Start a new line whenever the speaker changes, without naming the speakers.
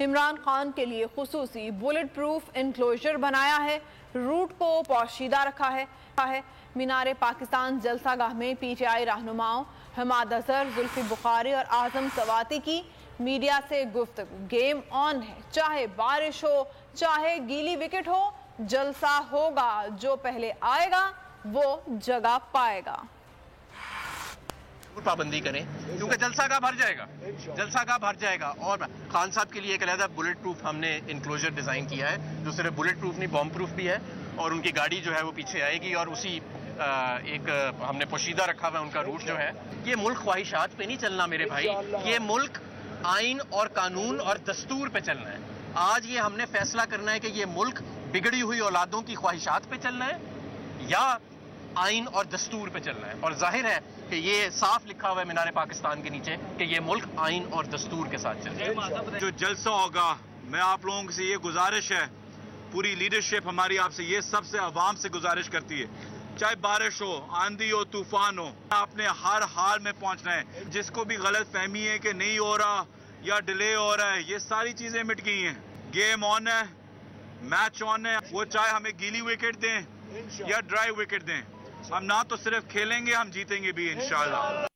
عمران خان کے لیے خصوصی بلٹ پروف انکلوژر بنایا ہے، روٹ کو پوشیدہ رکھا ہے۔ مینار پاکستان جلسہ گاہ میں پی ٹی آئی رہنماؤں حماد اظہر، زلفی بخاری اور اعظم سواتی کی میڈیا سے گفتگو۔ گیم آن ہے، چاہے بارش ہو چاہے گیلی وکٹ ہو، جلسہ ہوگا، جو پہلے آئے گا وہ جگہ پائے گا۔
پابندی کریں کیونکہ جلسہ کا بھر جائے گا اور خان صاحب کے لیے ایک علیحدہ بلٹ پروف ہم نے انکلوژر ڈیزائن کیا ہے جو صرف بلٹ پروف نہیں بام پروف بھی ہے، اور ان کی گاڑی جو ہے وہ پیچھے آئے گی اور اسی ایک ہم نے پوشیدہ رکھا ہوا ہے ان کا روٹ جو ہے۔ یہ ملک خواہشات پہ نہیں چلنا میرے بھائی، یہ ملک آئین اور قانون اور دستور پہ چلنا ہے۔ آج یہ ہم نے فیصلہ کرنا ہے کہ یہ ملک بگڑی ہوئی اولادوں کی خواہشات پہ چلنا ہے یا آئین اور دستور پہ چلنا ہے، اور ظاہر ہے کہ یہ صاف لکھا ہوا ہے مینار پاکستان کے نیچے کہ یہ ملک آئین اور دستور کے ساتھ چلے گا۔
جو جلسہ ہوگا، میں آپ لوگوں سے یہ گزارش ہے، پوری لیڈرشپ ہماری آپ سے یہ سب سے عوام سے گزارش کرتی ہے، چاہے بارش ہو، آندھی ہو، طوفان ہو، آپ نے ہر حال میں پہنچنا ہے۔ جس کو بھی غلط فہمی ہے کہ نہیں ہو رہا یا ڈیلے ہو رہا ہے، یہ ساری چیزیں مٹ گئی ہیں۔ گیم آن ہے، میچ آن ہے، وہ چاہے ہمیں گیلی وکٹ دیں یا ڈرائی وکٹ دیں، ہم نہ تو صرف کھیلیں گے، ہم جیتیں گے بھی انشاءاللہ۔